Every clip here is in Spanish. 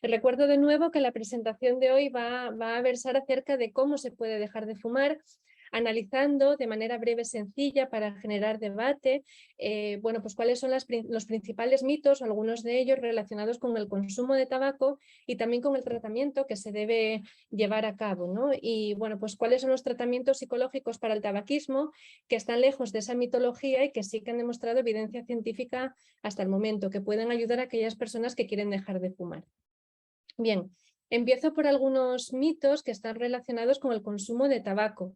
Recuerdo de nuevo que la presentación de hoy va a versar acerca de cómo se puede dejar de fumar, analizando de manera breve, sencilla, para generar debate, bueno, pues cuáles son los principales mitos, o algunos de ellos relacionados con el consumo de tabaco y también con el tratamiento que se debe llevar a cabo, ¿no? Y bueno, pues cuáles son los tratamientos psicológicos para el tabaquismo que están lejos de esa mitología y que sí que han demostrado evidencia científica hasta el momento, que pueden ayudar a aquellas personas que quieren dejar de fumar. Bien, empiezo por algunos mitos que están relacionados con el consumo de tabaco.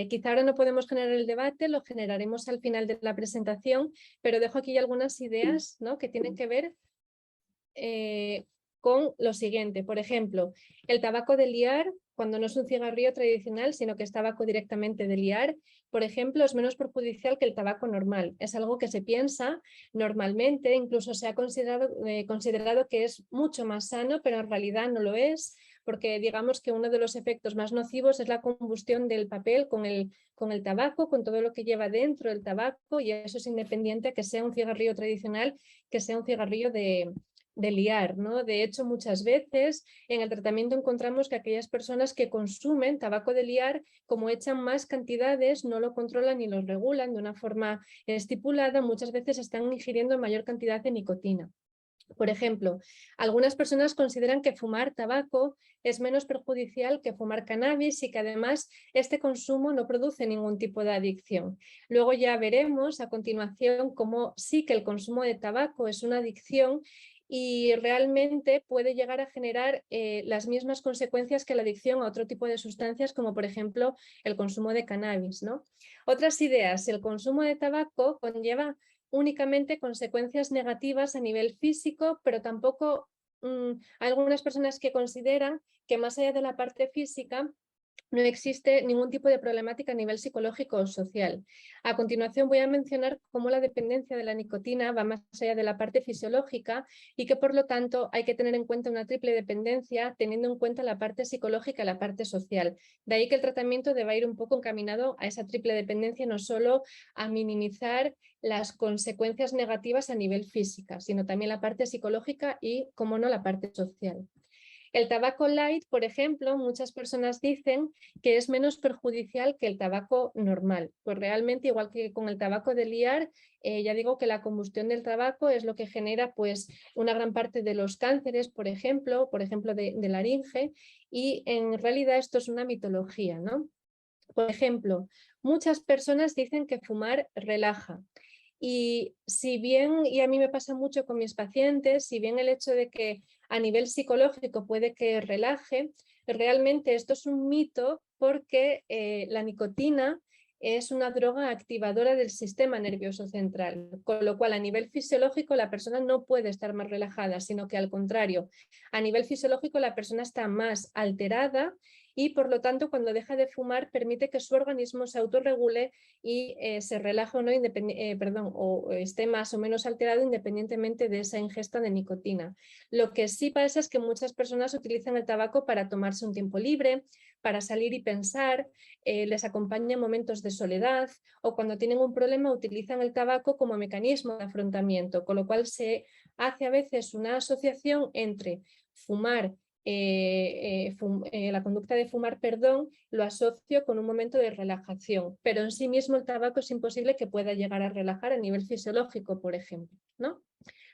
Quizá ahora no podemos generar el debate, lo generaremos al final de la presentación, pero dejo aquí algunas ideas, ¿no?, que tienen que ver con lo siguiente. Por ejemplo, el tabaco de liar, cuando no es un cigarrillo tradicional, sino que es tabaco directamente de liar, por ejemplo, es menos perjudicial que el tabaco normal. Es algo que se piensa normalmente, incluso se ha considerado que es mucho más sano, pero en realidad no lo es, porque digamos que uno de los efectos más nocivos es la combustión del papel con el tabaco, con todo lo que lleva dentro el tabaco, y eso es independiente a que sea un cigarrillo tradicional, que sea un cigarrillo de liar, ¿no? De hecho, muchas veces en el tratamiento encontramos que aquellas personas que consumen tabaco de liar, como echan más cantidades, no lo controlan ni lo regulan de una forma estipulada, muchas veces están ingiriendo mayor cantidad de nicotina. Por ejemplo, algunas personas consideran que fumar tabaco es menos perjudicial que fumar cannabis y que además este consumo no produce ningún tipo de adicción. Luego ya veremos a continuación cómo sí que el consumo de tabaco es una adicción y realmente puede llegar a generar las mismas consecuencias que la adicción a otro tipo de sustancias, como por ejemplo el consumo de cannabis, ¿no? Otras ideas: el consumo de tabaco conlleva únicamente consecuencias negativas a nivel físico, pero tampoco hay algunas personas que consideran que más allá de la parte física no existe ningún tipo de problemática a nivel psicológico o social. A continuación voy a mencionar cómo la dependencia de la nicotina va más allá de la parte fisiológica y que por lo tanto hay que tener en cuenta una triple dependencia teniendo en cuenta la parte psicológica y la parte social. De ahí que el tratamiento deba ir un poco encaminado a esa triple dependencia, no solo a minimizar las consecuencias negativas a nivel física, sino también la parte psicológica y, como no, la parte social. El tabaco light, por ejemplo, muchas personas dicen que es menos perjudicial que el tabaco normal. Pues realmente, igual que con el tabaco de liar, ya digo que la combustión del tabaco es lo que genera pues una gran parte de los cánceres, por ejemplo de laringe, y en realidad esto es una mitología, ¿no? Por ejemplo, muchas personas dicen que fumar relaja. Y si bien, y a mí me pasa mucho con mis pacientes, si bien el hecho de que a nivel psicológico puede que relaje, realmente esto es un mito porque la nicotina es una droga activadora del sistema nervioso central, con lo cual a nivel fisiológico la persona no puede estar más relajada, sino que al contrario, a nivel fisiológico la persona está más alterada y por lo tanto cuando deja de fumar permite que su organismo se autorregule y se relaje o no, o esté más o menos alterado independientemente de esa ingesta de nicotina. Lo que sí pasa es que muchas personas utilizan el tabaco para tomarse un tiempo libre, para salir y pensar, les acompaña en momentos de soledad o cuando tienen un problema utilizan el tabaco como mecanismo de afrontamiento, con lo cual se hace a veces una asociación entre fumar, la conducta de fumar, perdón, lo asocio con un momento de relajación, pero en sí mismo el tabaco es imposible que pueda llegar a relajar a nivel fisiológico, por ejemplo, ¿no?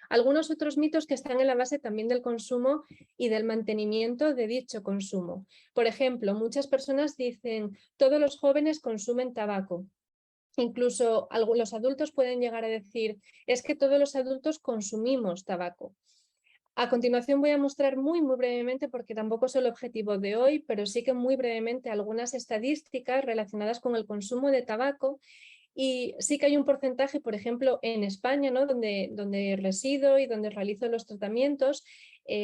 Algunos otros mitos que están en la base también del consumo y del mantenimiento de dicho consumo. Por ejemplo, muchas personas dicen, todos los jóvenes consumen tabaco. Incluso los adultos pueden llegar a decir, es que todos los adultos consumimos tabaco. A continuación voy a mostrar muy brevemente, porque tampoco es el objetivo de hoy, pero sí que muy brevemente algunas estadísticas relacionadas con el consumo de tabaco. Y sí que hay un porcentaje, por ejemplo, en España, ¿no?, donde resido y donde realizo los tratamientos,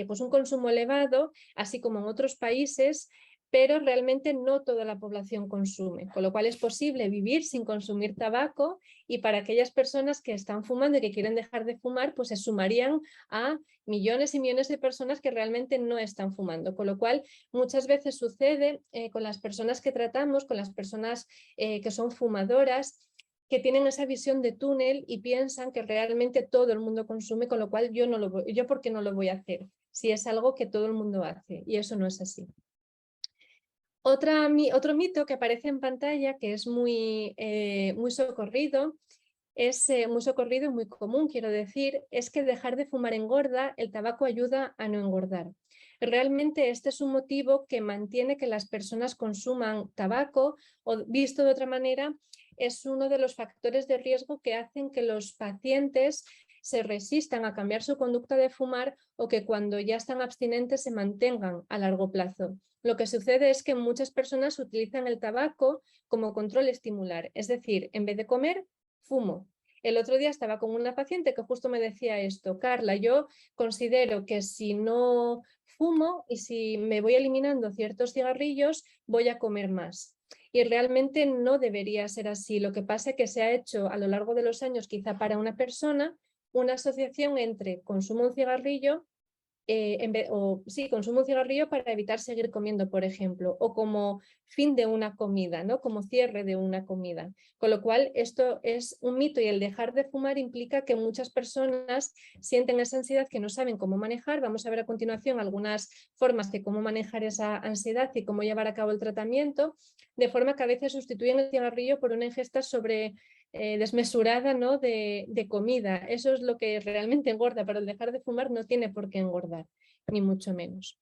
pues un consumo elevado, así como en otros países, pero realmente no toda la población consume, con lo cual es posible vivir sin consumir tabaco y para aquellas personas que están fumando y que quieren dejar de fumar, pues se sumarían a millones y millones de personas que realmente no están fumando, con lo cual muchas veces sucede con las personas que tratamos, con las personas que son fumadoras, que tienen esa visión de túnel y piensan que realmente todo el mundo consume, con lo cual yo ¿por qué no lo voy a hacer? Si es algo que todo el mundo hace, y eso no es así. Otro mito que aparece en pantalla, que es muy socorrido, muy socorrido y muy común, quiero decir, es que dejar de fumar engorda, el tabaco ayuda a no engordar. Realmente este es un motivo que mantiene que las personas consuman tabaco, o visto de otra manera, es uno de los factores de riesgo que hacen que los pacientes se resistan a cambiar su conducta de fumar o que cuando ya están abstinentes se mantengan a largo plazo. Lo que sucede es que muchas personas utilizan el tabaco como control estimular, es decir, en vez de comer, fumo. El otro día estaba con una paciente que justo me decía esto: Carla, yo considero que si no fumo y si me voy eliminando ciertos cigarrillos, voy a comer más. Y realmente no debería ser así. Lo que pasa es que se ha hecho a lo largo de los años, quizá para una persona, una asociación entre consumo de un cigarrillo consumo un cigarrillo para evitar seguir comiendo, por ejemplo, o como fin de una comida, ¿no? Como cierre de una comida. Con lo cual, esto es un mito y el dejar de fumar implica que muchas personas sienten esa ansiedad que no saben cómo manejar. Vamos a ver a continuación algunas formas de cómo manejar esa ansiedad y cómo llevar a cabo el tratamiento, de forma que a veces sustituyen el cigarrillo por una ingesta desmesurada, ¿no? de comida. Eso es lo que realmente engorda, pero el dejar de fumar no tiene por qué engordar, ni mucho menos.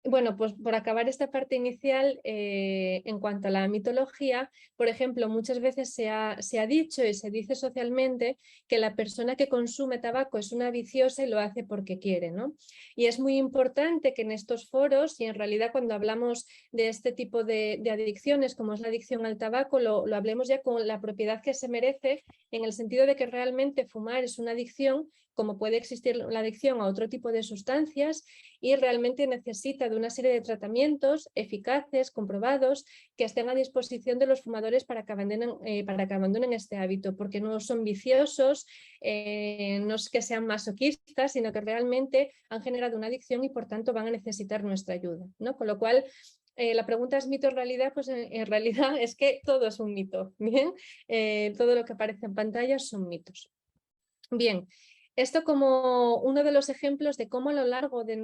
Bueno, pues por acabar esta parte inicial, en cuanto a la mitología, por ejemplo, muchas veces se ha dicho y se dice socialmente que la persona que consume tabaco es una viciosa y lo hace porque quiere, ¿no? Y es muy importante que en estos foros, y en realidad cuando hablamos de este tipo de adicciones, como es la adicción al tabaco, lo hablemos ya con la propiedad que se merece, en el sentido de que realmente fumar es una adicción, como puede existir la adicción a otro tipo de sustancias, y realmente necesita de una serie de tratamientos eficaces, comprobados, que estén a disposición de los fumadores para que abandonen este hábito, porque no son viciosos, no es que sean masoquistas, sino que realmente han generado una adicción y por tanto van a necesitar nuestra ayuda, ¿no? Con lo cual, la pregunta es mito o realidad, pues en realidad es que todo es un mito, ¿bien? Todo lo que aparece en pantalla son mitos. Bien, esto como uno de los ejemplos de cómo a lo largo de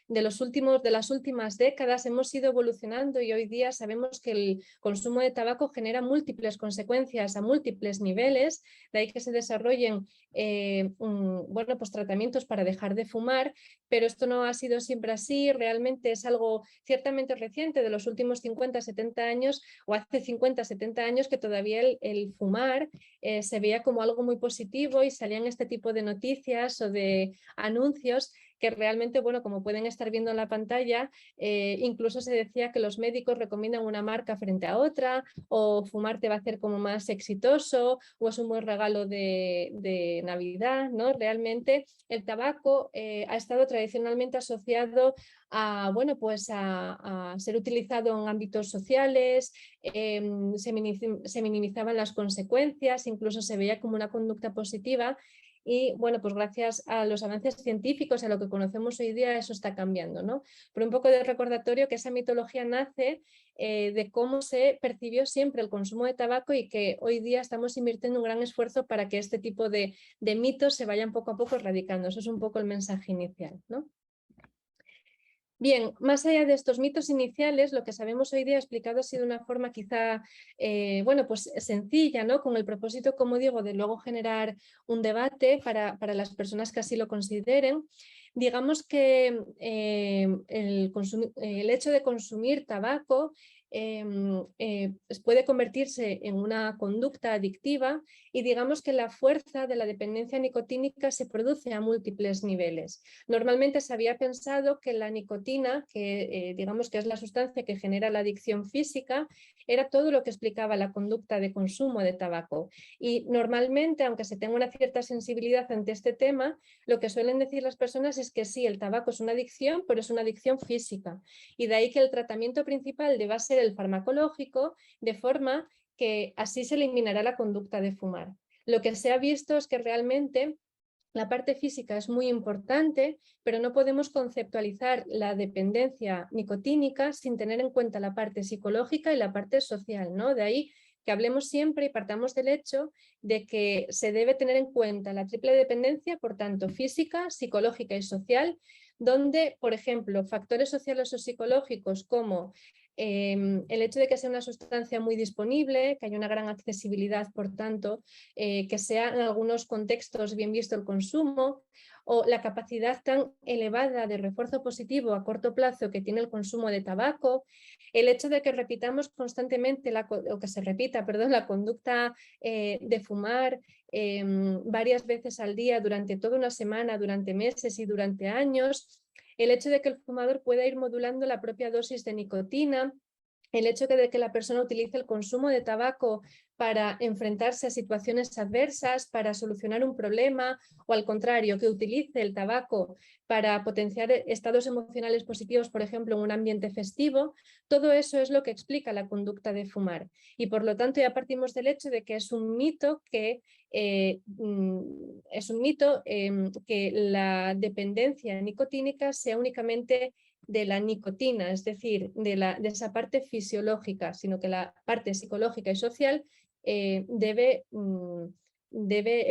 las últimas décadas hemos ido evolucionando y hoy día sabemos que el consumo de tabaco genera múltiples consecuencias a múltiples niveles, de ahí que se desarrollen pues tratamientos para dejar de fumar, pero esto no ha sido siempre así, realmente es algo ciertamente reciente de los últimos 50-70 años, o hace 50-70 años que todavía el fumar se veía como algo muy positivo y salían este tipo de noticias o de anuncios que realmente, bueno, como pueden estar viendo en la pantalla, incluso se decía que los médicos recomiendan una marca frente a otra, o fumar te va a hacer como más exitoso, o es un buen regalo de Navidad, ¿no? Realmente el tabaco ha estado tradicionalmente asociado a, bueno, pues a ser utilizado en ámbitos sociales, se minimizaban las consecuencias, incluso se veía como una conducta positiva. Y bueno, pues gracias a los avances científicos, a lo que conocemos hoy día, eso está cambiando, ¿no? Pero un poco de recordatorio que esa mitología nace de cómo se percibió siempre el consumo de tabaco y que hoy día estamos invirtiendo un gran esfuerzo para que este tipo de mitos se vayan poco a poco erradicando. Eso es un poco el mensaje inicial, ¿no? Bien, más allá de estos mitos iniciales, lo que sabemos hoy día explicado ha sido de una forma quizá, bueno, pues sencilla, ¿no? Con el propósito, como digo, de luego generar un debate para las personas que así lo consideren. Digamos que el hecho de consumir tabaco puede convertirse en una conducta adictiva y digamos que la fuerza de la dependencia nicotínica se produce a múltiples niveles. Normalmente se había pensado que la nicotina, que digamos que es la sustancia que genera la adicción física, era todo lo que explicaba la conducta de consumo de tabaco. Y normalmente, aunque se tenga una cierta sensibilidad ante este tema, lo que suelen decir las personas es que sí, el tabaco es una adicción, pero es una adicción física. Y de ahí que el tratamiento principal deba ser el farmacológico, de forma que así se eliminará la conducta de fumar. Lo que se ha visto es que realmente la parte física es muy importante, pero no podemos conceptualizar la dependencia nicotínica sin tener en cuenta la parte psicológica y la parte social, ¿no? De ahí que hablemos siempre y partamos del hecho de que se debe tener en cuenta la triple dependencia, por tanto, física, psicológica y social, donde, por ejemplo, factores sociales o psicológicos como el hecho de que sea una sustancia muy disponible, que haya una gran accesibilidad, por tanto, que sea en algunos contextos bien visto el consumo, o la capacidad tan elevada de refuerzo positivo a corto plazo que tiene el consumo de tabaco, el hecho de que repitamos constantemente, o que se repita, perdón, la conducta de fumar varias veces al día durante toda una semana, durante meses y durante años, el hecho de que el fumador pueda ir modulando la propia dosis de nicotina, el hecho de que la persona utilice el consumo de tabaco para enfrentarse a situaciones adversas, para solucionar un problema, o al contrario, que utilice el tabaco para potenciar estados emocionales positivos, por ejemplo, en un ambiente festivo, todo eso es lo que explica la conducta de fumar. Y por lo tanto ya partimos del hecho de que es un mito que la dependencia nicotínica sea únicamente de la nicotina, es decir, de esa parte fisiológica, sino que la parte psicológica y social debe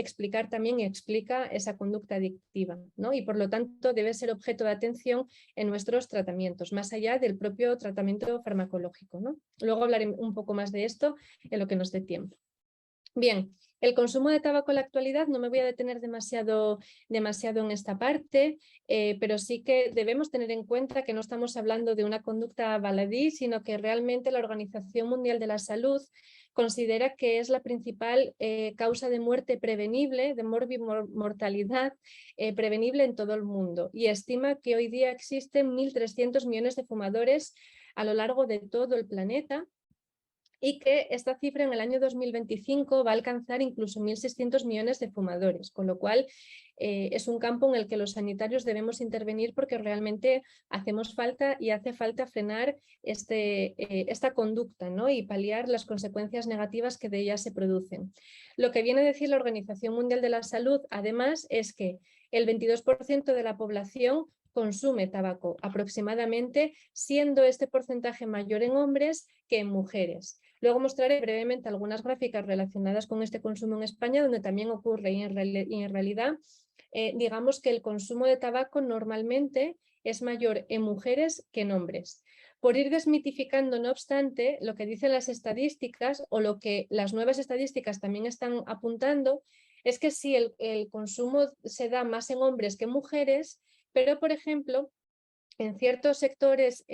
explicar también y explica esa conducta adictiva, ¿no? Y por lo tanto debe ser objeto de atención en nuestros tratamientos, más allá del propio tratamiento farmacológico, ¿no? Luego hablaré un poco más de esto en lo que nos dé tiempo. Bien, el consumo de tabaco en la actualidad no me voy a detener demasiado en esta parte, pero sí que debemos tener en cuenta que no estamos hablando de una conducta baladí, sino que realmente la Organización Mundial de la Salud considera que es la principal causa de muerte prevenible, de morbimortalidad prevenible en todo el mundo, y estima que hoy día existen 1.300 millones de fumadores a lo largo de todo el planeta, y que esta cifra en el año 2025 va a alcanzar incluso 1.600 millones de fumadores, con lo cual es un campo en el que los sanitarios debemos intervenir porque realmente hacemos falta y hace falta frenar esta conducta, ¿no? Y paliar las consecuencias negativas que de ella se producen. Lo que viene a decir la Organización Mundial de la Salud, además, es que el 22% de la población consume tabaco aproximadamente, siendo este porcentaje mayor en hombres que en mujeres. Luego mostraré brevemente algunas gráficas relacionadas con este consumo en España, donde también ocurre, y en realidad digamos que el consumo de tabaco normalmente es mayor en mujeres que en hombres. Por ir desmitificando, no obstante, lo que dicen las estadísticas, o lo que las nuevas estadísticas también están apuntando, es que sí, el consumo se da más en hombres que en mujeres, pero por ejemplo, en ciertos sectores,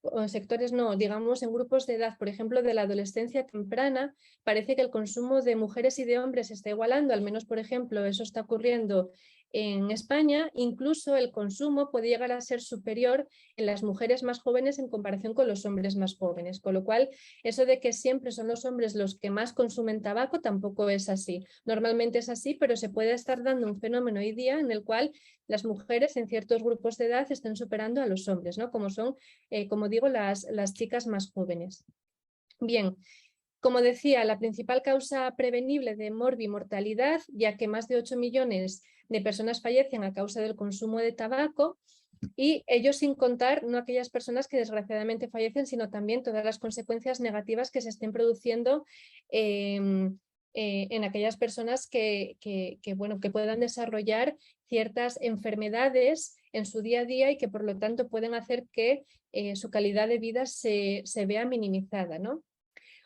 o en sectores no, digamos en grupos de edad, por ejemplo de la adolescencia temprana, parece que el consumo de mujeres y de hombres se está igualando, al menos por ejemplo eso está ocurriendo en España. Incluso el consumo puede llegar a ser superior en las mujeres más jóvenes en comparación con los hombres más jóvenes, con lo cual eso de que siempre son los hombres los que más consumen tabaco tampoco es así. Normalmente es así, pero se puede estar dando un fenómeno hoy día en el cual las mujeres en ciertos grupos de edad están superando a los hombres, ¿no? Como son, como digo, las chicas más jóvenes. Bien, como decía, la principal causa prevenible de morbimortalidad, ya que más de 8 millones de personas fallecen a causa del consumo de tabaco, y ello sin contar no aquellas personas que desgraciadamente fallecen, sino también todas las consecuencias negativas que se estén produciendo en aquellas personas que puedan desarrollar ciertas enfermedades en su día a día y que por lo tanto pueden hacer que su calidad de vida se vea minimizada, ¿no?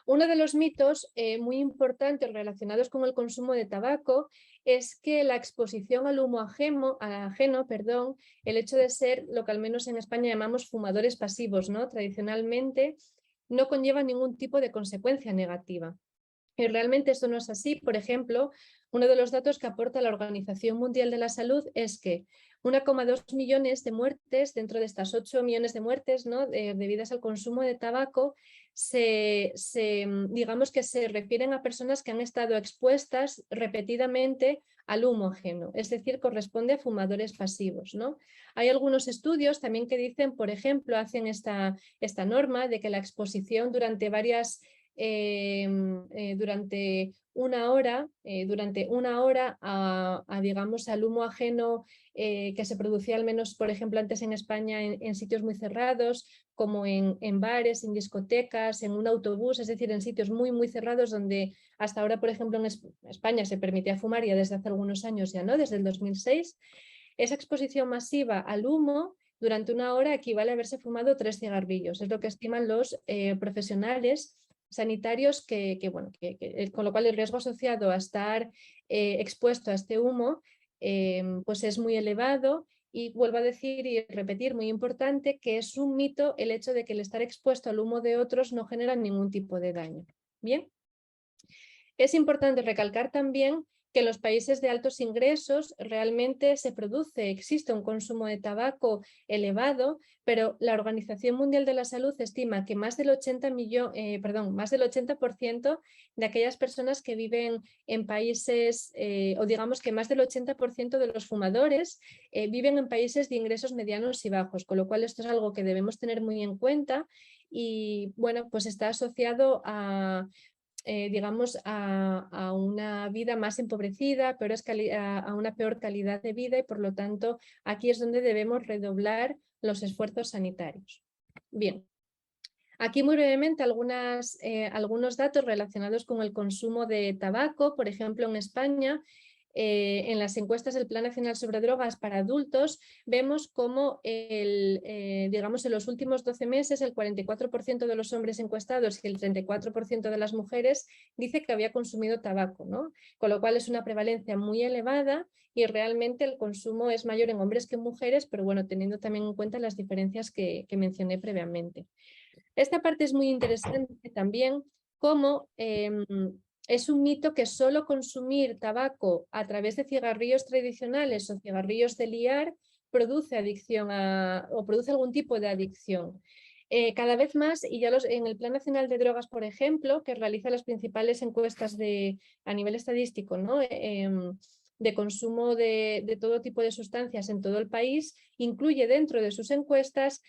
Uno de los mitos muy importantes relacionados con el consumo de tabaco es que la exposición al humo ajeno, el hecho de ser lo que al menos en España llamamos fumadores pasivos, ¿no? Tradicionalmente no conlleva ningún tipo de consecuencia negativa. Y realmente esto no es así. Por ejemplo, uno de los datos que aporta la Organización Mundial de la Salud es que 1,2 millones de muertes, dentro de estas 8 millones de muertes, ¿no? Debidas al consumo de tabaco, digamos que se refieren a personas que han estado expuestas repetidamente al humo ajeno, es decir, corresponde a fumadores pasivos, ¿no? Hay algunos estudios también que dicen, por ejemplo, hacen esta norma de que la exposición durante una hora, durante una hora, digamos, al humo ajeno que se producía al menos, por ejemplo, antes en España en sitios muy cerrados, como en bares, en discotecas, en un autobús, es decir, en sitios muy, muy cerrados donde hasta ahora, por ejemplo, en España se permitía fumar ya desde hace algunos años, ya no, desde el 2006. Esa exposición masiva al humo durante una hora equivale a haberse fumado 3 cigarrillos, es lo que estiman los profesionales sanitarios bueno, con lo cual el riesgo asociado a estar expuesto a este humo pues es muy elevado. Y vuelvo a decir y repetir, muy importante, que es un mito el hecho de que el estar expuesto al humo de otros no genera ningún tipo de daño. Bien. Es importante recalcar también que en los países de altos ingresos realmente existe un consumo de tabaco elevado, pero la Organización Mundial de la Salud estima que más del 80% de aquellas personas que viven en países, o digamos que más del 80% de los fumadores viven en países de ingresos medianos y bajos, con lo cual esto es algo que debemos tener muy en cuenta y bueno, pues está asociado digamos, a una vida más empobrecida, a una peor calidad de vida y por lo tanto aquí es donde debemos redoblar los esfuerzos sanitarios. Bien, aquí muy brevemente algunos datos relacionados con el consumo de tabaco. Por ejemplo, en España, en las encuestas del Plan Nacional sobre Drogas para adultos, vemos cómo digamos, en los últimos 12 meses el 44% de los hombres encuestados y el 34% de las mujeres dice que había consumido tabaco, ¿no? Con lo cual es una prevalencia muy elevada y realmente el consumo es mayor en hombres que en mujeres, pero bueno, teniendo también en cuenta las diferencias que mencioné previamente. Esta parte es muy interesante también, como es un mito que solo consumir tabaco a través de cigarrillos tradicionales o cigarrillos de liar produce adicción o produce algún tipo de adicción. Cada vez más, y ya en el Plan Nacional de Drogas, por ejemplo, que realiza las principales encuestas a nivel estadístico, ¿no? De consumo de todo tipo de sustancias en todo el país, incluye dentro de sus encuestas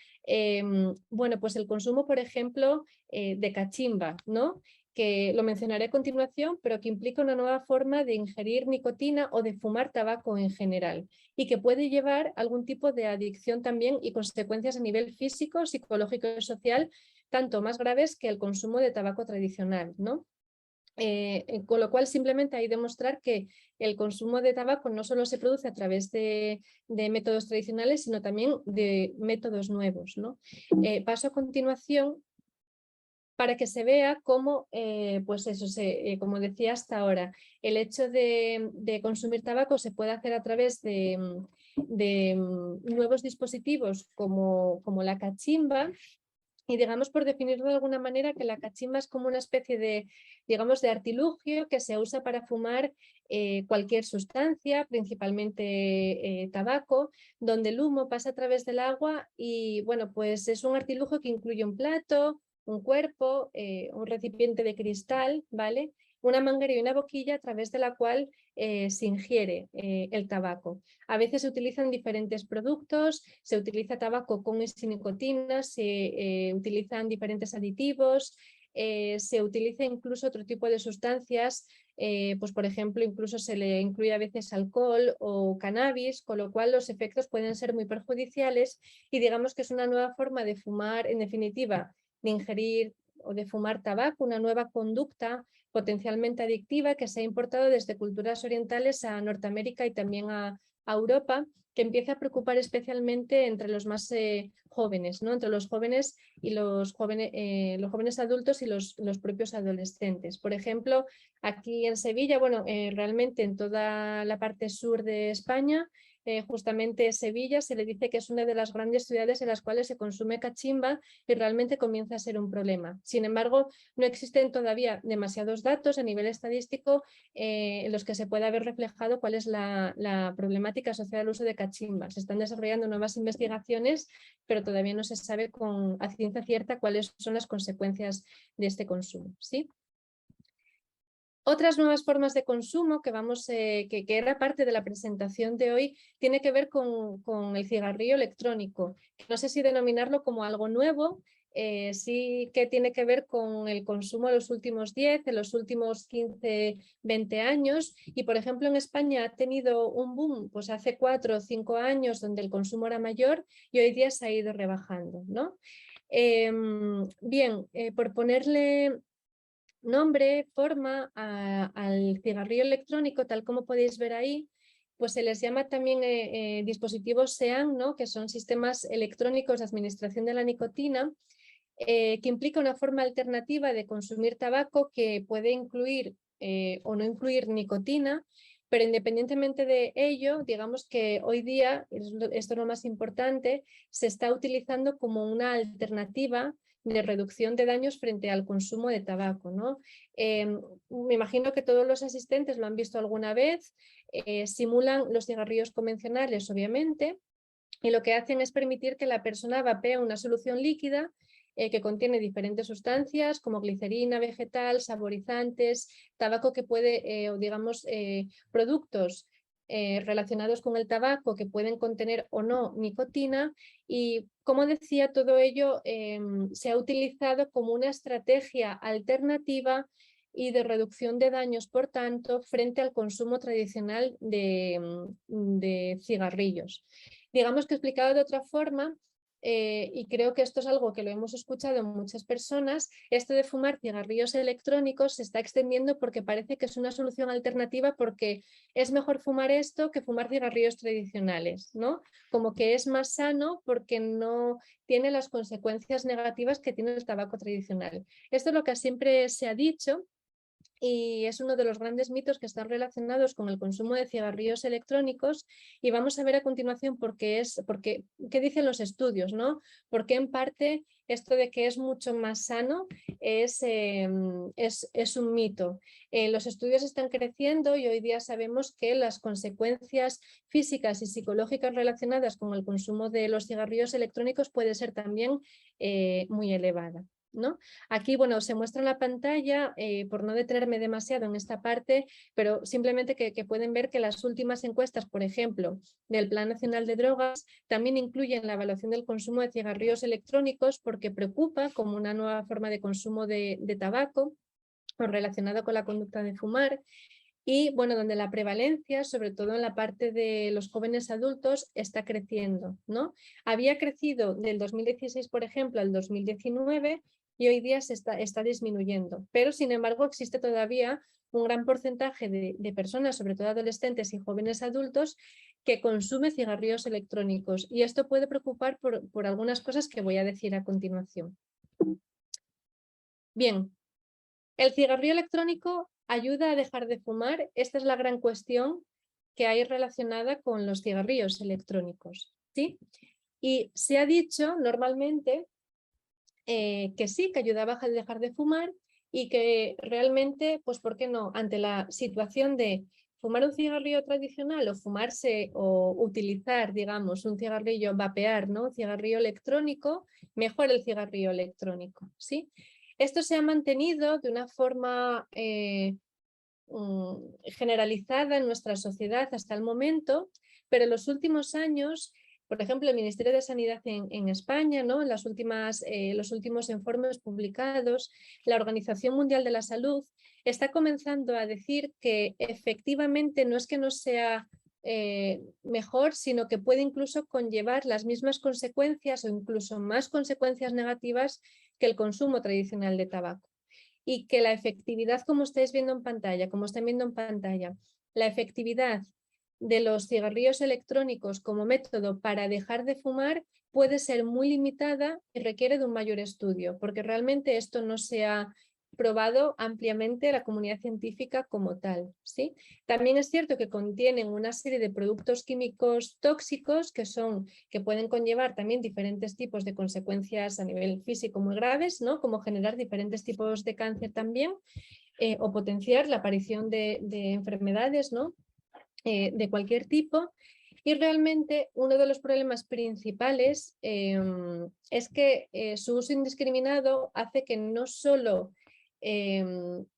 bueno, pues el consumo, por ejemplo, de cachimba, ¿no? Que lo mencionaré a continuación, pero que implica una nueva forma de ingerir nicotina o de fumar tabaco en general y que puede llevar algún tipo de adicción también y consecuencias a nivel físico, psicológico y social, tanto más graves que el consumo de tabaco tradicional, ¿no? Con lo cual simplemente hay que demostrar que el consumo de tabaco no solo se produce a través de métodos tradicionales, sino también de métodos nuevos, ¿no? Paso a continuación para que se vea cómo, pues eso, como decía hasta ahora, el hecho de consumir tabaco se puede hacer a través de nuevos dispositivos como la cachimba. Y digamos, por definirlo de alguna manera, que la cachimba es como una especie de, digamos, de artilugio que se usa para fumar cualquier sustancia, principalmente tabaco, donde el humo pasa a través del agua y, bueno, pues es un artilugio que incluye un plato, un cuerpo, un recipiente de cristal, ¿vale? Una manguera y una boquilla a través de la cual se ingiere el tabaco. A veces se utilizan diferentes productos, se utiliza tabaco con y sin nicotina, se utilizan diferentes aditivos, se utiliza incluso otro tipo de sustancias, pues por ejemplo incluso se le incluye a veces alcohol o cannabis, con lo cual los efectos pueden ser muy perjudiciales y digamos que es una nueva forma de fumar, en definitiva, de ingerir o de fumar tabaco, una nueva conducta potencialmente adictiva que se ha importado desde culturas orientales a Norteamérica y también a Europa, que empieza a preocupar especialmente entre los más jóvenes, ¿no? Entre los jóvenes y los jóvenes adultos y los propios adolescentes. Por ejemplo, aquí en Sevilla, bueno, realmente en toda la parte sur de España, justamente Sevilla se le dice que es una de las grandes ciudades en las cuales se consume cachimba y realmente comienza a ser un problema. Sin embargo, no existen todavía demasiados datos a nivel estadístico en los que se pueda ver reflejado cuál es la problemática asociada al uso de cachimba. Se están desarrollando nuevas investigaciones, pero todavía no se sabe a ciencia cierta cuáles son las consecuencias de este consumo, ¿sí? Otras nuevas formas de consumo que era parte de la presentación de hoy tiene que ver con el cigarrillo electrónico. No sé si denominarlo como algo nuevo, sí que tiene que ver con el consumo de los últimos 10, en los últimos 15, 20 años. Y por ejemplo en España ha tenido un boom pues hace 4 o 5 años donde el consumo era mayor y hoy día se ha ido rebajando, ¿no? Bien, por ponerle nombre, forma al cigarrillo electrónico, tal como podéis ver ahí, pues se les llama también dispositivos SEAN, ¿no? Que son sistemas electrónicos de administración de la nicotina, que implica una forma alternativa de consumir tabaco que puede incluir o no incluir nicotina, pero independientemente de ello, digamos que hoy día, esto es lo más importante, se está utilizando como una alternativa de reducción de daños frente al consumo de tabaco, ¿no? Me imagino que todos los asistentes lo han visto alguna vez, simulan los cigarrillos convencionales, obviamente, y lo que hacen es permitir que la persona vapee una solución líquida que contiene diferentes sustancias como glicerina vegetal, saborizantes, tabaco que puede, o digamos, productos relacionados con el tabaco que pueden contener o no nicotina y, como decía, todo ello se ha utilizado como una estrategia alternativa y de reducción de daños, por tanto, frente al consumo tradicional de cigarrillos. Digamos que explicado de otra forma, y creo que esto es algo que lo hemos escuchado en muchas personas, esto de fumar cigarrillos electrónicos se está extendiendo porque parece que es una solución alternativa porque es mejor fumar esto que fumar cigarrillos tradicionales, ¿no? Como que es más sano porque no tiene las consecuencias negativas que tiene el tabaco tradicional. Esto es lo que siempre se ha dicho. Y es uno de los grandes mitos que están relacionados con el consumo de cigarrillos electrónicos y vamos a ver a continuación qué dicen los estudios, ¿no? Porque en parte esto de que es mucho más sano es un mito. Los estudios están creciendo y hoy día sabemos que las consecuencias físicas y psicológicas relacionadas con el consumo de los cigarrillos electrónicos puede ser también muy elevada, ¿no? Aquí, bueno, se muestra en la pantalla, por no detenerme demasiado en esta parte, pero simplemente que pueden ver que las últimas encuestas, por ejemplo, del Plan Nacional de Drogas, también incluyen la evaluación del consumo de cigarrillos electrónicos porque preocupa como una nueva forma de consumo de tabaco o relacionado con la conducta de fumar. Y bueno, donde la prevalencia, sobre todo en la parte de los jóvenes adultos, está creciendo, ¿no? Había crecido del 2016, por ejemplo, al 2019 y hoy día está disminuyendo. Pero, sin embargo, existe todavía un gran porcentaje de personas, sobre todo adolescentes y jóvenes adultos, que consume cigarrillos electrónicos. Y esto puede preocupar por algunas cosas que voy a decir a continuación. Bien, ¿el cigarrillo electrónico ayuda a dejar de fumar? Esta es la gran cuestión que hay relacionada con los cigarrillos electrónicos, ¿sí? Y se ha dicho normalmente que sí, que ayudaba a dejar de fumar y que realmente, pues ¿por qué no? Ante la situación de fumar un cigarrillo tradicional o fumarse o utilizar, digamos, un cigarrillo, vapear, ¿no? Un cigarrillo electrónico, mejor el cigarrillo electrónico, ¿sí? Esto se ha mantenido de una forma generalizada en nuestra sociedad hasta el momento, pero en los últimos años, por ejemplo, el Ministerio de Sanidad en España, ¿no? En los últimos informes publicados, la Organización Mundial de la Salud está comenzando a decir que efectivamente no es que no sea mejor, sino que puede incluso conllevar las mismas consecuencias o incluso más consecuencias negativas que el consumo tradicional de tabaco. Y que la efectividad, como estáis viendo en pantalla, la efectividad de los cigarrillos electrónicos como método para dejar de fumar puede ser muy limitada y requiere de un mayor estudio, porque realmente esto no se ha probado ampliamente la comunidad científica como tal, ¿sí? También es cierto que contienen una serie de productos químicos tóxicos que pueden conllevar también diferentes tipos de consecuencias a nivel físico muy graves, ¿no? Como generar diferentes tipos de cáncer también o potenciar la aparición de enfermedades, ¿no? De cualquier tipo. Y realmente uno de los problemas principales es que su uso indiscriminado hace que no solo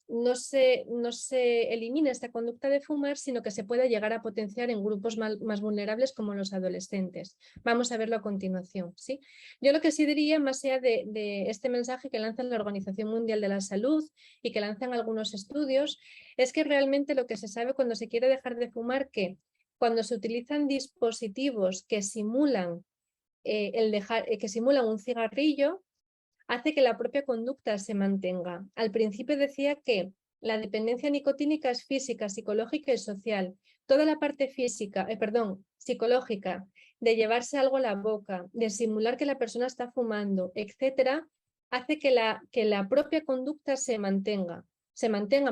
no se elimina esta conducta de fumar, sino que se puede llegar a potenciar en grupos más vulnerables como los adolescentes. Vamos a verlo a continuación, ¿sí? Yo lo que sí diría, más allá de este mensaje que lanza la Organización Mundial de la Salud y que lanzan algunos estudios, es que realmente lo que se sabe cuando se quiere dejar de fumar, que cuando se utilizan dispositivos que simulan, que simulan un cigarrillo, hace que la propia conducta se mantenga. Al principio decía que la dependencia nicotínica es física, psicológica y social. Toda la parte psicológica, de llevarse algo a la boca, de simular que la persona está fumando, etcétera, hace que la propia conducta se mantenga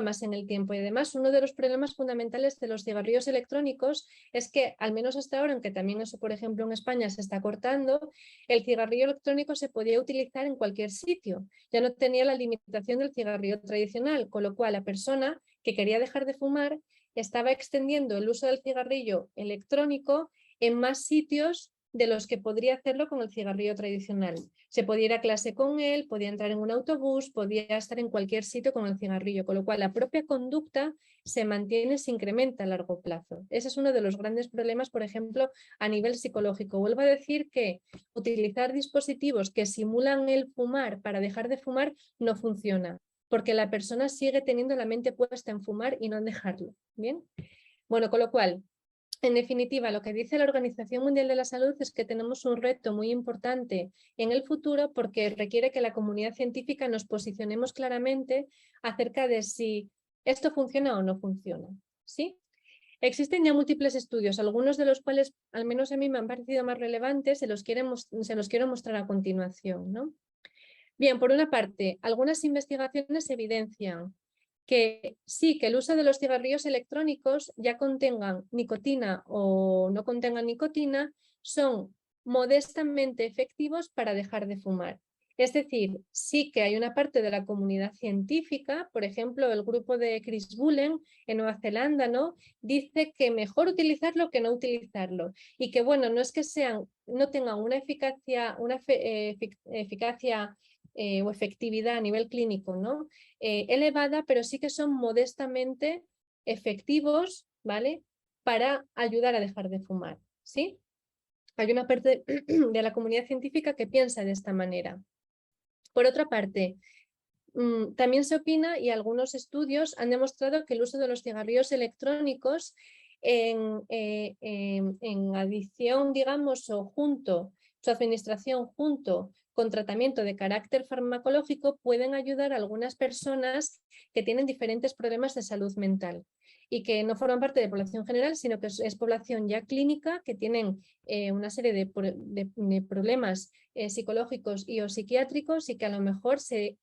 más en el tiempo. Y además, uno de los problemas fundamentales de los cigarrillos electrónicos es que, al menos hasta ahora, aunque también eso, por ejemplo, en España se está cortando, el cigarrillo electrónico se podía utilizar en cualquier sitio. Ya no tenía la limitación del cigarrillo tradicional, con lo cual la persona que quería dejar de fumar estaba extendiendo el uso del cigarrillo electrónico en más sitios de los que podría hacerlo con el cigarrillo tradicional. Se podía ir a clase con él, podía entrar en un autobús, podía estar en cualquier sitio con el cigarrillo, con lo cual la propia conducta se mantiene, se incrementa a largo plazo. Ese es uno de los grandes problemas, por ejemplo, a nivel psicológico. Vuelvo a decir que utilizar dispositivos que simulan el fumar para dejar de fumar no funciona, porque la persona sigue teniendo la mente puesta en fumar y no en dejarlo. ¿Bien? Bueno, con lo cual, en definitiva, lo que dice la Organización Mundial de la Salud es que tenemos un reto muy importante en el futuro porque requiere que la comunidad científica nos posicionemos claramente acerca de si esto funciona o no funciona. ¿Sí? Existen ya múltiples estudios, algunos de los cuales, al menos a mí, me han parecido más relevantes, se los quiero mostrar a continuación, ¿no? Bien, por una parte, algunas investigaciones evidencian que sí, que el uso de los cigarrillos electrónicos, ya contengan nicotina o no contengan nicotina, son modestamente efectivos para dejar de fumar. Es decir, sí que hay una parte de la comunidad científica, por ejemplo, el grupo de Chris Bullen en Nueva Zelanda, ¿no? Dice que mejor utilizarlo que no utilizarlo y que, bueno, no es que no tengan una eficacia, o efectividad a nivel clínico, ¿no? Elevada, pero sí que son modestamente efectivos, ¿vale? Para ayudar a dejar de fumar, ¿sí? Hay una parte de la comunidad científica que piensa de esta manera. Por otra parte, también se opina y algunos estudios han demostrado que el uso de los cigarrillos electrónicos en adición, digamos, o su administración junto con tratamiento de carácter farmacológico pueden ayudar a algunas personas que tienen diferentes problemas de salud mental y que no forman parte de población general, sino que es población ya clínica, que tienen una serie de problemas psicológicos y o psiquiátricos y que a lo mejor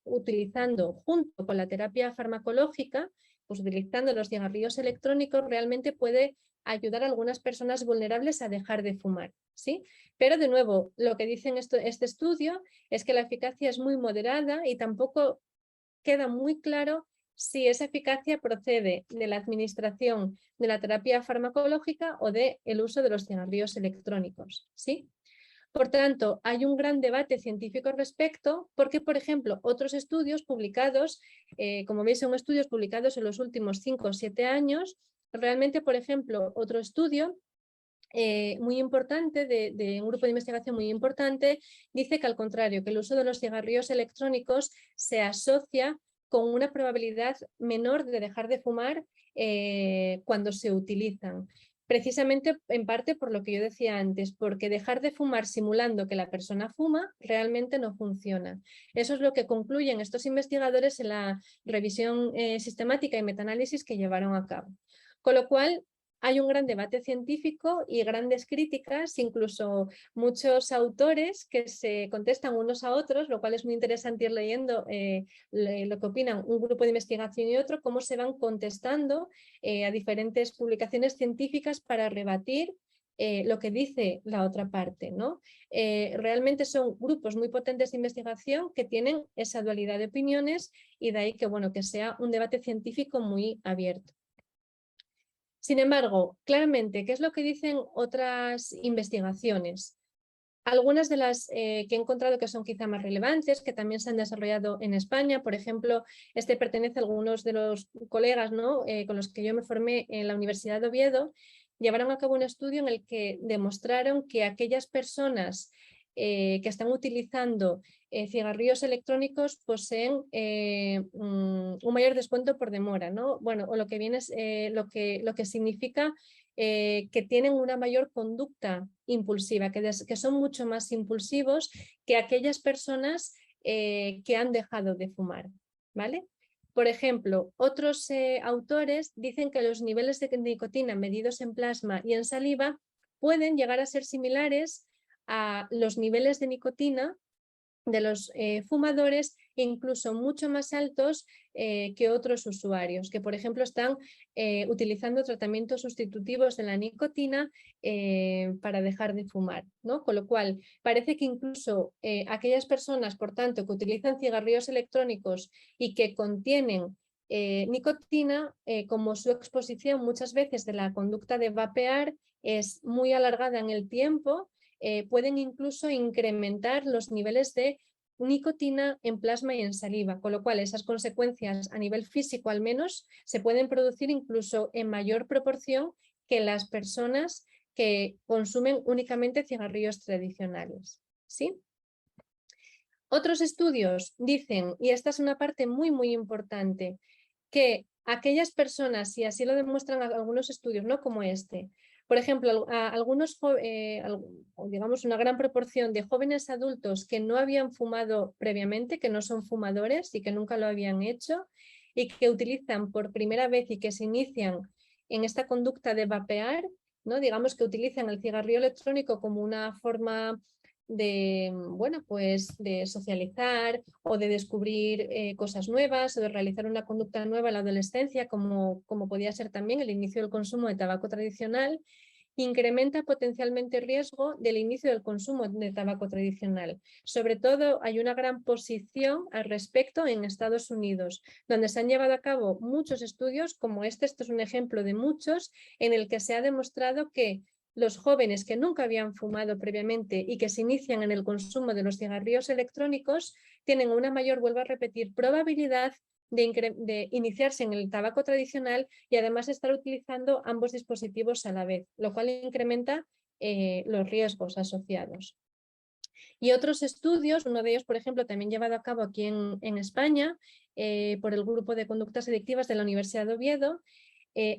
utilizando junto con la terapia farmacológica, pues utilizando los cigarrillos electrónicos, realmente puede ayudar a algunas personas vulnerables a dejar de fumar, ¿sí? Pero de nuevo, lo que dice este estudio es que la eficacia es muy moderada y tampoco queda muy claro si esa eficacia procede de la administración de la terapia farmacológica o del uso de los cigarrillos electrónicos, ¿sí? Por tanto, hay un gran debate científico al respecto porque, por ejemplo, otros estudios publicados, como veis, son estudios publicados en los últimos 5 o 7 años. Realmente, por ejemplo, otro estudio muy importante, de un grupo de investigación muy importante, dice que al contrario, que el uso de los cigarrillos electrónicos se asocia con una probabilidad menor de dejar de fumar cuando se utilizan. Precisamente en parte por lo que yo decía antes, porque dejar de fumar simulando que la persona fuma realmente no funciona. Eso es lo que concluyen estos investigadores en la revisión sistemática y metaanálisis que llevaron a cabo. Con lo cual, hay un gran debate científico y grandes críticas, incluso muchos autores que se contestan unos a otros, lo cual es muy interesante ir leyendo lo que opinan un grupo de investigación y otro, cómo se van contestando a diferentes publicaciones científicas para rebatir lo que dice la otra parte, ¿no? Realmente son grupos muy potentes de investigación que tienen esa dualidad de opiniones y de ahí que, bueno, que sea un debate científico muy abierto. Sin embargo, claramente, ¿qué es lo que dicen otras investigaciones? Algunas de las que he encontrado que son quizá más relevantes, que también se han desarrollado en España, por ejemplo, este pertenece a algunos de los colegas, ¿no? Con los que yo me formé en la Universidad de Oviedo, llevaron a cabo un estudio en el que demostraron que aquellas personas que están utilizando cigarrillos electrónicos poseen un mayor descuento por demora, ¿no? Bueno, o lo que viene es lo que significa que tienen una mayor conducta impulsiva, que son mucho más impulsivos que aquellas personas que han dejado de fumar, ¿vale? Por ejemplo, otros autores dicen que los niveles de nicotina medidos en plasma y en saliva pueden llegar a ser similares a los niveles de nicotina de los fumadores, incluso mucho más altos que otros usuarios, que por ejemplo están utilizando tratamientos sustitutivos de la nicotina para dejar de fumar, ¿no? Con lo cual parece que incluso aquellas personas, por tanto, que utilizan cigarrillos electrónicos y que contienen nicotina, como su exposición muchas veces de la conducta de vapear es muy alargada en el tiempo, pueden incluso incrementar los niveles de nicotina en plasma y en saliva, con lo cual esas consecuencias a nivel físico al menos se pueden producir incluso en mayor proporción que las personas que consumen únicamente cigarrillos tradicionales, ¿sí? Otros estudios dicen, y esta es una parte muy importante, que aquellas personas, y así lo demuestran algunos estudios, no como este, por ejemplo, digamos una gran proporción de jóvenes adultos que no habían fumado previamente, que no son fumadores y que nunca lo habían hecho y que utilizan por primera vez y que se inician en esta conducta de vapear, ¿no? Digamos que utilizan el cigarrillo electrónico como una forma de, bueno, pues de socializar o de descubrir cosas nuevas o de realizar una conducta nueva en la adolescencia, como podía ser también el inicio del consumo de tabaco tradicional, incrementa potencialmente el riesgo del inicio del consumo de tabaco tradicional. Sobre todo hay una gran posición al respecto en Estados Unidos, donde se han llevado a cabo muchos estudios como este es un ejemplo de muchos, en el que se ha demostrado que los jóvenes que nunca habían fumado previamente y que se inician en el consumo de los cigarrillos electrónicos tienen una mayor, vuelvo a repetir, probabilidad de iniciarse en el tabaco tradicional y además estar utilizando ambos dispositivos a la vez, lo cual incrementa los riesgos asociados. Y otros estudios, uno de ellos, por ejemplo, también llevado a cabo aquí en España por el Grupo de Conductas Adictivas de la Universidad de Oviedo,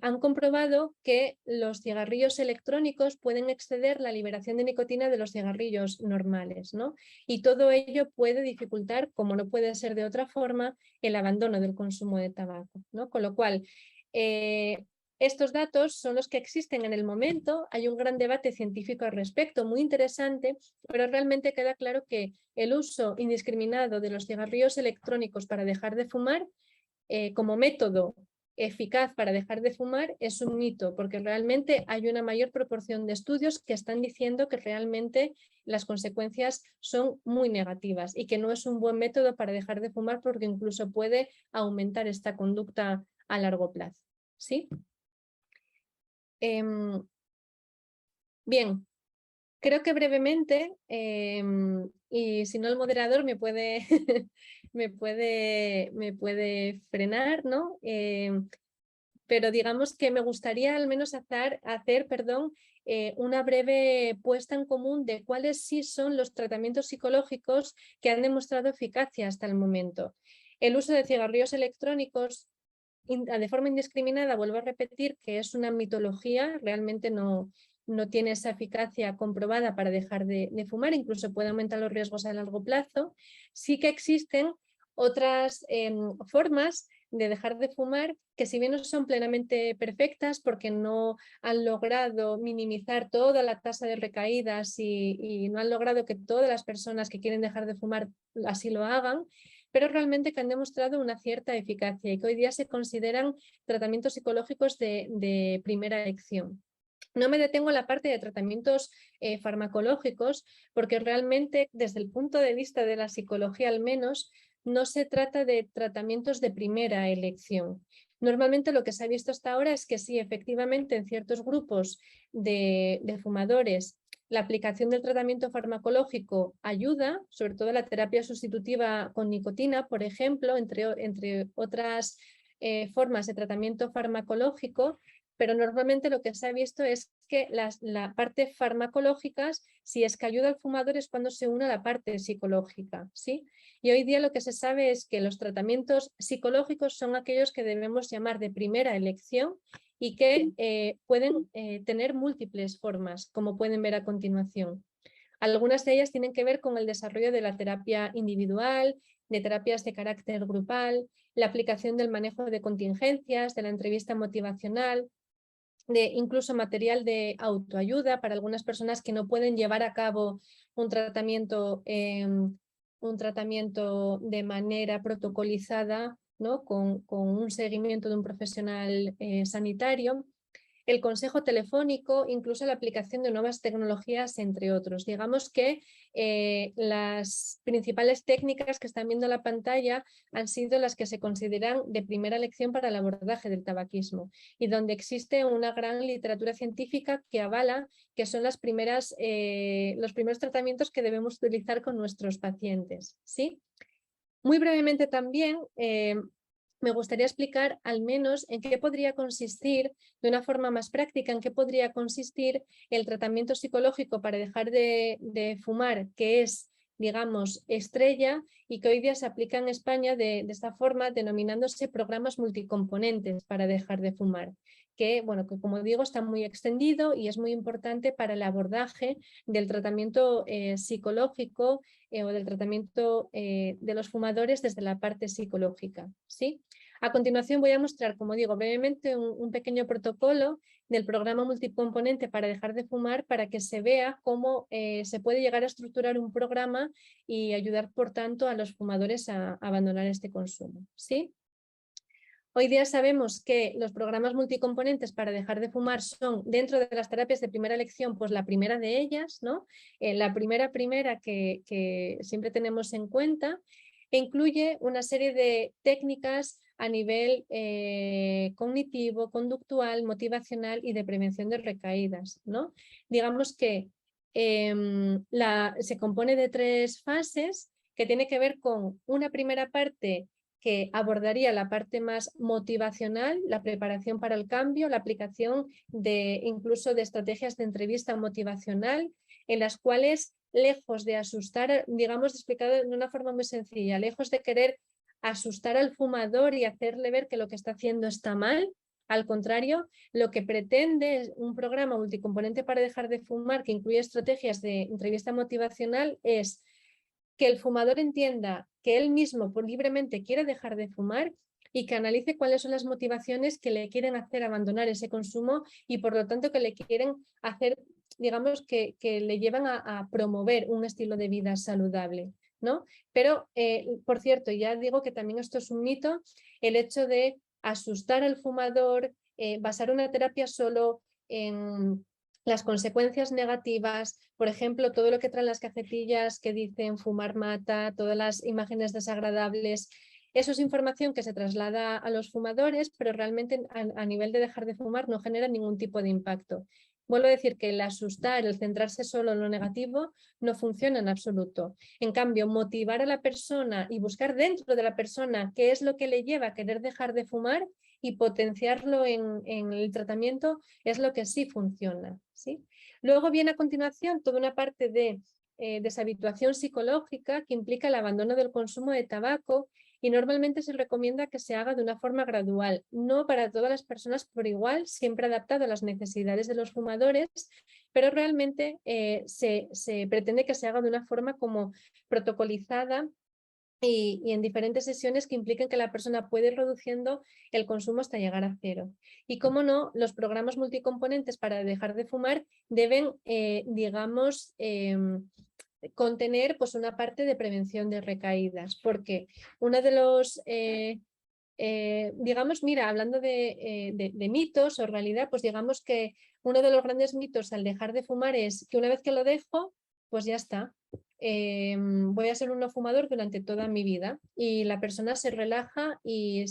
han comprobado que los cigarrillos electrónicos pueden exceder la liberación de nicotina de los cigarrillos normales, ¿no? Y todo ello puede dificultar, como no puede ser de otra forma, el abandono del consumo de tabaco, ¿no? Con lo cual, estos datos son los que existen en el momento, hay un gran debate científico al respecto, muy interesante, pero realmente queda claro que el uso indiscriminado de los cigarrillos electrónicos para dejar de fumar como método eficaz para dejar de fumar es un mito, porque realmente hay una mayor proporción de estudios que están diciendo que realmente las consecuencias son muy negativas y que no es un buen método para dejar de fumar porque incluso puede aumentar esta conducta a largo plazo. ¿Sí? Bien, creo que brevemente, y si no el moderador me puede, me puede frenar, ¿no? Pero digamos que me gustaría al menos hacer una breve puesta en común de cuáles sí son los tratamientos psicológicos que han demostrado eficacia hasta el momento. El uso de cigarrillos electrónicos de forma indiscriminada, vuelvo a repetir que es una mitología, realmente no tiene esa eficacia comprobada para dejar de fumar, incluso puede aumentar los riesgos a largo plazo. Sí que existen otras formas de dejar de fumar que si bien no son plenamente perfectas porque no han logrado minimizar toda la tasa de recaídas y no han logrado que todas las personas que quieren dejar de fumar así lo hagan, pero realmente que han demostrado una cierta eficacia y que hoy día se consideran tratamientos psicológicos de primera elección. No me detengo en la parte de tratamientos farmacológicos porque realmente desde el punto de vista de la psicología al menos no se trata de tratamientos de primera elección. Normalmente lo que se ha visto hasta ahora es que sí, efectivamente en ciertos grupos de fumadores La aplicación del tratamiento farmacológico ayuda, sobre todo la terapia sustitutiva con nicotina, por ejemplo, entre otras formas de tratamiento farmacológico, pero normalmente lo que se ha visto es que la parte farmacológica, si es que ayuda al fumador, es cuando se une a la parte psicológica, ¿sí? Y hoy día lo que se sabe es que los tratamientos psicológicos son aquellos que debemos llamar de primera elección y que pueden tener múltiples formas, como pueden ver a continuación. Algunas de ellas tienen que ver con el desarrollo de la terapia individual, de terapias de carácter grupal, la aplicación del manejo de contingencias, de la entrevista motivacional, de incluso material de autoayuda para algunas personas que no pueden llevar a cabo un tratamiento de manera protocolizada, ¿no? con un seguimiento de un profesional sanitario. El consejo telefónico, incluso la aplicación de nuevas tecnologías, entre otros. Digamos que las principales técnicas que están viendo en la pantalla han sido las que se consideran de primera elección para el abordaje del tabaquismo y donde existe una gran literatura científica que avala que son los primeros tratamientos que debemos utilizar con nuestros pacientes, ¿sí? Muy brevemente también me gustaría explicar al menos en qué podría consistir, de una forma más práctica, en qué podría consistir el tratamiento psicológico para dejar de fumar, que es, digamos, estrella y que hoy día se aplica en España de esta forma, denominándose programas multicomponentes para dejar de fumar. Que, bueno, que como digo, está muy extendido y es muy importante para el abordaje del tratamiento psicológico o del tratamiento de los fumadores desde la parte psicológica, ¿sí? A continuación voy a mostrar, como digo, brevemente un pequeño protocolo del programa multicomponente para dejar de fumar para que se vea cómo se puede llegar a estructurar un programa y ayudar, por tanto, a los fumadores a abandonar este consumo, ¿sí? Hoy día sabemos que los programas multicomponentes para dejar de fumar son, dentro de las terapias de primera elección, pues la primera de ellas, ¿no? La primera que siempre tenemos en cuenta, e incluye una serie de técnicas a nivel cognitivo, conductual, motivacional y de prevención de recaídas, ¿no? Digamos que se compone de 3 fases que tiene que ver con una primera parte que abordaría la parte más motivacional, la preparación para el cambio, la aplicación incluso de estrategias de entrevista motivacional, en las cuales, lejos de asustar, digamos, explicado de una forma muy sencilla, lejos de querer asustar al fumador y hacerle ver que lo que está haciendo está mal, al contrario, lo que pretende es un programa multicomponente para dejar de fumar que incluye estrategias de entrevista motivacional es que el fumador entienda que él mismo libremente quiere dejar de fumar y que analice cuáles son las motivaciones que le quieren hacer abandonar ese consumo y por lo tanto que le quieren hacer, digamos, que le llevan a promover un estilo de vida saludable, ¿no? Pero, por cierto, ya digo que también esto es un mito, el hecho de asustar al fumador, basar una terapia solo en las consecuencias negativas, por ejemplo, todo lo que traen las cajetillas que dicen fumar mata, todas las imágenes desagradables, eso es información que se traslada a los fumadores, pero realmente a nivel de dejar de fumar no genera ningún tipo de impacto. Vuelvo a decir que el asustar, el centrarse solo en lo negativo no funciona en absoluto. En cambio, motivar a la persona y buscar dentro de la persona qué es lo que le lleva a querer dejar de fumar y potenciarlo en el tratamiento es lo que sí funciona, ¿sí? Luego viene a continuación toda una parte de deshabituación psicológica que implica el abandono del consumo de tabaco y normalmente se recomienda que se haga de una forma gradual, no para todas las personas por igual, siempre adaptado a las necesidades de los fumadores, pero realmente se pretende que se haga de una forma como protocolizada y en diferentes sesiones que impliquen que la persona puede ir reduciendo el consumo hasta llegar a 0. Y cómo no, los programas multicomponentes para dejar de fumar deben, digamos, contener pues, una parte de prevención de recaídas, porque uno de los, digamos, mira, hablando de mitos o realidad, pues digamos que uno de los grandes mitos al dejar de fumar es que una vez que lo dejo, pues ya está. Voy a ser un no fumador durante toda mi vida y la persona se relaja y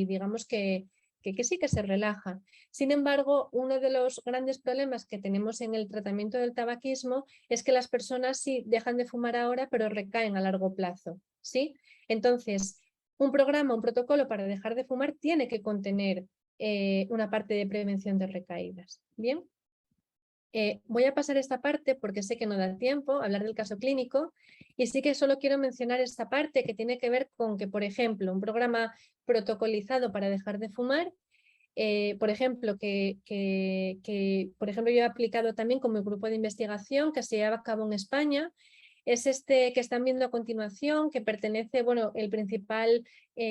digamos que que sí que se relaja. Sin embargo, uno de los grandes problemas que tenemos en el tratamiento del tabaquismo es que las personas sí dejan de fumar ahora, pero recaen a largo plazo, ¿sí? Entonces, un programa, un protocolo para dejar de fumar tiene que contener una parte de prevención de recaídas. Bien. Voy a pasar esta parte porque sé que no da tiempo a hablar del caso clínico y sí que solo quiero mencionar esta parte que tiene que ver con que, por ejemplo, un programa protocolizado para dejar de fumar, por ejemplo, por ejemplo, yo he aplicado también con mi grupo de investigación que se lleva a cabo en España. Es este que están viendo a continuación, que pertenece, bueno, el principal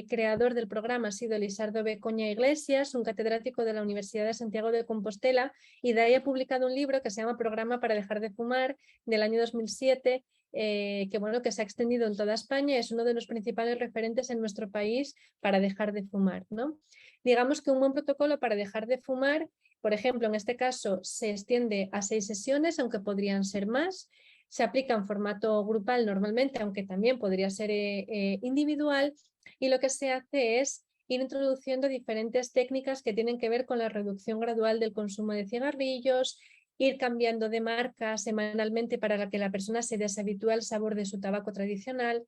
creador del programa ha sido Lisardo Becoña Iglesias, un catedrático de la Universidad de Santiago de Compostela, y de ahí ha publicado un libro que se llama Programa para dejar de fumar, del año 2007, que, bueno, que se ha extendido en toda España y es uno de los principales referentes en nuestro país para dejar de fumar, ¿no? Digamos que un buen protocolo para dejar de fumar, por ejemplo, en este caso se extiende a 6 sesiones, aunque podrían ser más. Se aplica en formato grupal normalmente, aunque también podría ser individual, y lo que se hace es ir introduciendo diferentes técnicas que tienen que ver con la reducción gradual del consumo de cigarrillos, ir cambiando de marca semanalmente para que la persona se deshabitúe al sabor de su tabaco tradicional,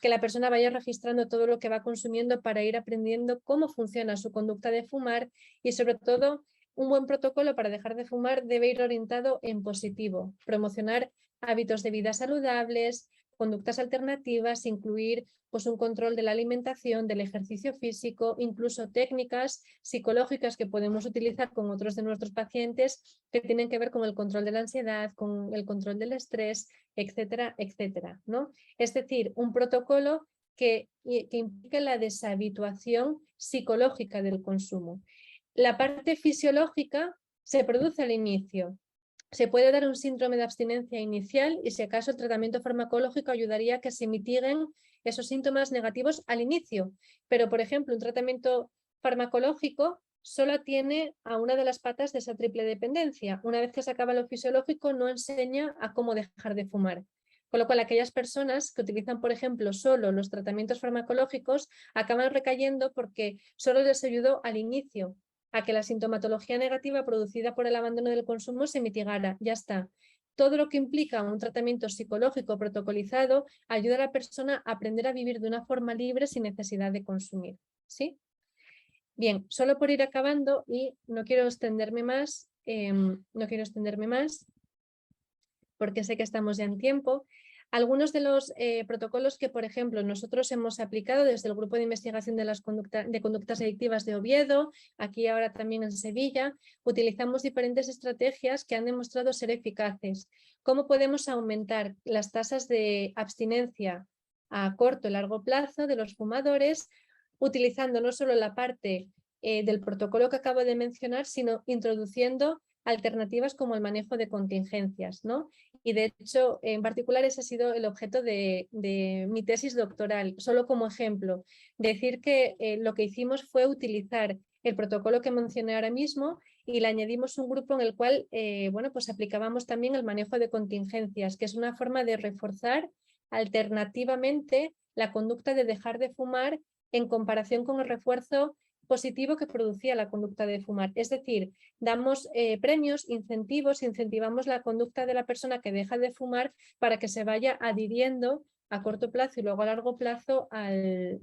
que la persona vaya registrando todo lo que va consumiendo para ir aprendiendo cómo funciona su conducta de fumar y, sobre todo, un buen protocolo para dejar de fumar debe ir orientado en positivo, promocionar hábitos de vida saludables, conductas alternativas, incluir pues, un control de la alimentación, del ejercicio físico, incluso técnicas psicológicas que podemos utilizar con otros de nuestros pacientes que tienen que ver con el control de la ansiedad, con el control del estrés, etcétera, etcétera, ¿no? Es decir, un protocolo que implique la deshabituación psicológica del consumo. La parte fisiológica se produce al inicio. Se puede dar un síndrome de abstinencia inicial y, si acaso, el tratamiento farmacológico ayudaría a que se mitiguen esos síntomas negativos al inicio. Pero, por ejemplo, un tratamiento farmacológico solo atiene a una de las patas de esa triple dependencia. Una vez que se acaba lo fisiológico, no enseña a cómo dejar de fumar. Con lo cual, aquellas personas que utilizan, por ejemplo, solo los tratamientos farmacológicos acaban recayendo porque solo les ayudó al inicio a que la sintomatología negativa producida por el abandono del consumo se mitigara. Ya está. Todo lo que implica un tratamiento psicológico protocolizado ayuda a la persona a aprender a vivir de una forma libre sin necesidad de consumir. ¿Sí? Bien, solo por ir acabando, y no quiero extenderme más, porque sé que estamos ya en tiempo. Algunos de los protocolos que, por ejemplo, nosotros hemos aplicado desde el Grupo de Investigación de Conductas Adictivas de Oviedo, aquí ahora también en Sevilla, utilizamos diferentes estrategias que han demostrado ser eficaces. ¿Cómo podemos aumentar las tasas de abstinencia a corto y largo plazo de los fumadores, utilizando no solo la parte del protocolo que acabo de mencionar, sino introduciendo alternativas como el manejo de contingencias, ¿no? Y de hecho, en particular, ese ha sido el objeto de mi tesis doctoral. Solo como ejemplo, decir que lo que hicimos fue utilizar el protocolo que mencioné ahora mismo y le añadimos un grupo en el cual bueno, pues aplicábamos también el manejo de contingencias, que es una forma de reforzar alternativamente la conducta de dejar de fumar en comparación con el refuerzo positivo que producía la conducta de fumar. Es decir, damos premios, incentivamos la conducta de la persona que deja de fumar para que se vaya adhiriendo a corto plazo y luego a largo plazo al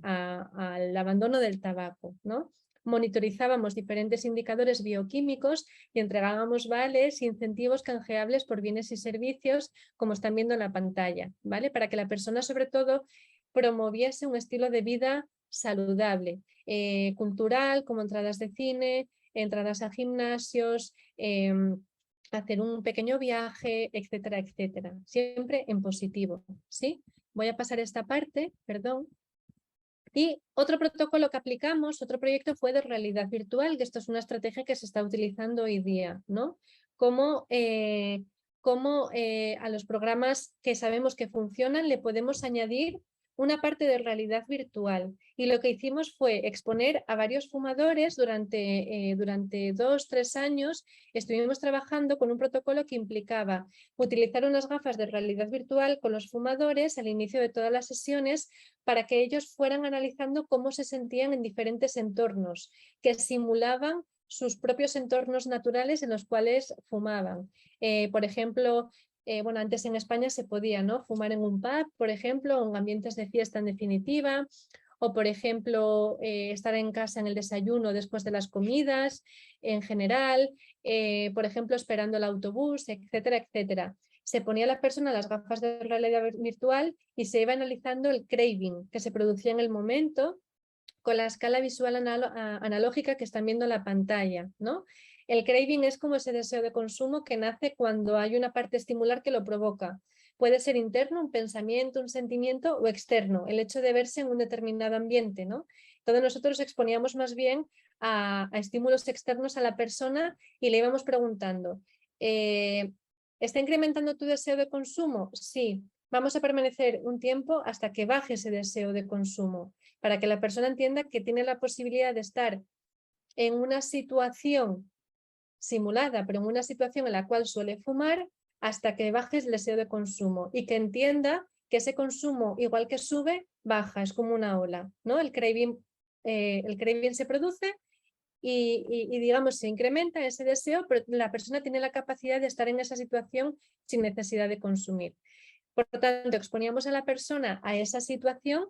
abandono del tabaco, ¿no? Monitorizábamos diferentes indicadores bioquímicos y entregábamos vales e incentivos canjeables por bienes y servicios, como están viendo en la pantalla, ¿vale? Para que la persona, sobre todo, promoviese un estilo de vida saludable, cultural, como entradas de cine, entradas a gimnasios, hacer un pequeño viaje, etcétera, etcétera. Siempre en positivo, ¿sí? Voy a pasar esta parte, perdón. Y otro protocolo que aplicamos, otro proyecto fue de realidad virtual, que esto es una estrategia que se está utilizando hoy día, ¿no? Como a los programas que sabemos que funcionan le podemos añadir una parte de realidad virtual. Y lo que hicimos fue exponer a varios fumadores durante 2-3 años. Estuvimos trabajando con un protocolo que implicaba utilizar unas gafas de realidad virtual con los fumadores al inicio de todas las sesiones para que ellos fueran analizando cómo se sentían en diferentes entornos que simulaban sus propios entornos naturales en los cuales fumaban. Por ejemplo, bueno, antes en España se podía, ¿no?, fumar en un pub, por ejemplo, o en ambientes de fiesta en definitiva, o por ejemplo, estar en casa en el desayuno después de las comidas, en general, por ejemplo, esperando el autobús, etcétera, etcétera. Se ponía la persona las gafas de realidad virtual y se iba analizando el craving que se producía en el momento con la escala visual analógica que están viendo en la pantalla, ¿no? El craving es como ese deseo de consumo que nace cuando hay una parte estimular que lo provoca. Puede ser interno, un pensamiento, un sentimiento, o externo, el hecho de verse en un determinado ambiente, ¿no? Entonces nosotros exponíamos más bien a estímulos externos a la persona y le íbamos preguntando, ¿está incrementando tu deseo de consumo? Sí. Vamos a permanecer un tiempo hasta que baje ese deseo de consumo, para que la persona entienda que tiene la posibilidad de estar en una situación simulada, pero en una situación en la cual suele fumar, hasta que baje el deseo de consumo y que entienda que ese consumo, igual que sube, baja, es como una ola, ¿no? El craving se produce y digamos se incrementa ese deseo, pero la persona tiene la capacidad de estar en esa situación sin necesidad de consumir. Por lo tanto, exponíamos a la persona a esa situación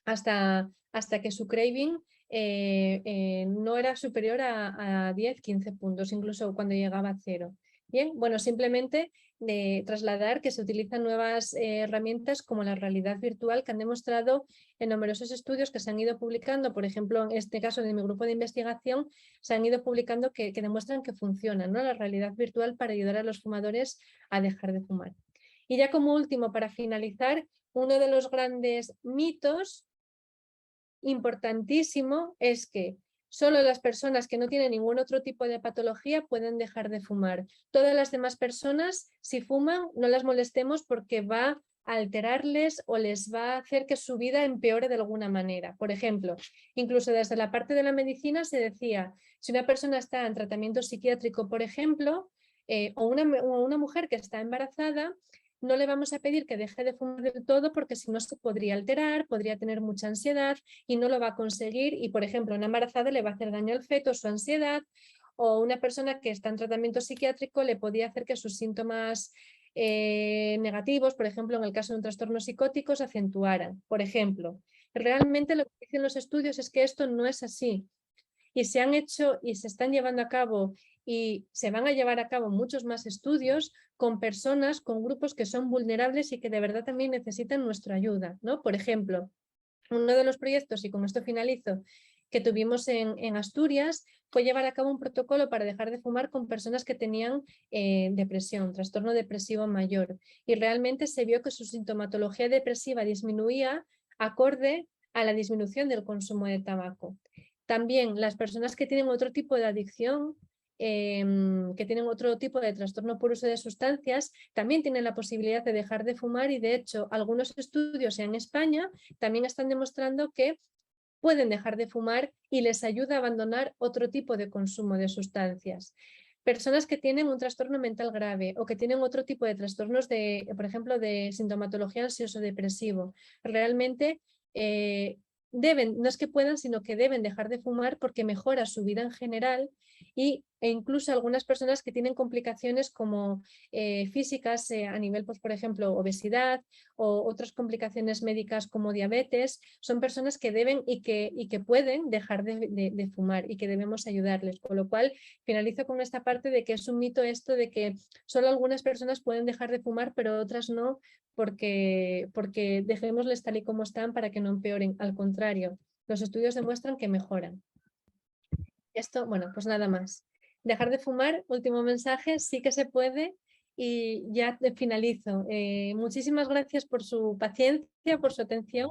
hasta que su craving no era superior a 10-15 puntos, incluso cuando llegaba a 0. Bien, bueno, simplemente trasladar que se utilizan nuevas herramientas como la realidad virtual que han demostrado en numerosos estudios que se han ido publicando, por ejemplo, en este caso de mi grupo de investigación, se han ido publicando que demuestran que funciona, ¿no?, la realidad virtual para ayudar a los fumadores a dejar de fumar. Y ya como último, para finalizar, uno de los grandes mitos importantísimo es que solo las personas que no tienen ningún otro tipo de patología pueden dejar de fumar. Todas las demás personas, si fuman, no las molestemos porque va a alterarles o les va a hacer que su vida empeore de alguna manera. Por ejemplo, incluso desde la parte de la medicina se decía, si una persona está en tratamiento psiquiátrico, por ejemplo, o una mujer que está embarazada, no le vamos a pedir que deje de fumar del todo porque si no se podría alterar, podría tener mucha ansiedad y no lo va a conseguir y, por ejemplo, una embarazada le va a hacer daño al feto su ansiedad, o una persona que está en tratamiento psiquiátrico le podía hacer que sus síntomas negativos, por ejemplo, en el caso de un trastorno psicótico, se acentuaran. Por ejemplo, realmente lo que dicen los estudios es que esto no es así. Y se han hecho y se están llevando a cabo y se van a llevar a cabo muchos más estudios con personas, con grupos que son vulnerables y que de verdad también necesitan nuestra ayuda, ¿no? Por ejemplo, uno de los proyectos, y con esto finalizo, que tuvimos en Asturias fue llevar a cabo un protocolo para dejar de fumar con personas que tenían depresión, trastorno depresivo mayor, y realmente se vio que su sintomatología depresiva disminuía acorde a la disminución del consumo de tabaco. También las personas que tienen otro tipo de adicción, que tienen otro tipo de trastorno por uso de sustancias, también tienen la posibilidad de dejar de fumar y de hecho algunos estudios en España también están demostrando que pueden dejar de fumar y les ayuda a abandonar otro tipo de consumo de sustancias. Personas que tienen un trastorno mental grave o que tienen otro tipo de trastornos de, por ejemplo, de sintomatología ansioso-depresivo, realmente deben, no es que puedan, sino que deben dejar de fumar porque mejora su vida en general e incluso algunas personas que tienen complicaciones como físicas a nivel, pues, por ejemplo, obesidad o otras complicaciones médicas como diabetes, son personas que deben y que pueden dejar de fumar y que debemos ayudarles. Con lo cual, finalizo con esta parte de que es un mito esto de que solo algunas personas pueden dejar de fumar, pero otras no, porque dejémosles tal y como están para que no empeoren. Al contrario, los estudios demuestran que mejoran. Esto, bueno, pues nada más. Dejar de fumar, último mensaje, sí que se puede y ya finalizo. Muchísimas gracias por su paciencia, por su atención